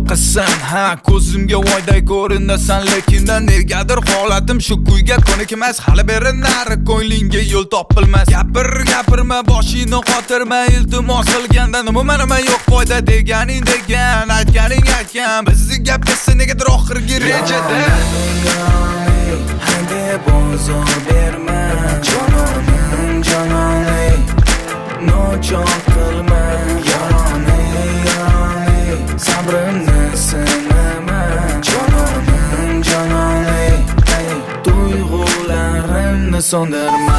qilsin. Ha, ko'zimga voyday ko'rinasan, lekindan negadir holatim shu kuyga ko'nikmas. Hali beri nari ko'nglingga yo'l topilmas. Gapirma, boshingni qotirma, iltimos qilganda nima yo'q foyda deganing degan, aytganing aytgan. Bizni gapkasi negadir oxirgi rejada. Hadi bozor berma, jononim, nochon qilma, yoroni, sabrimni sinama, jononim, tuyg'ularimni so'ndirma.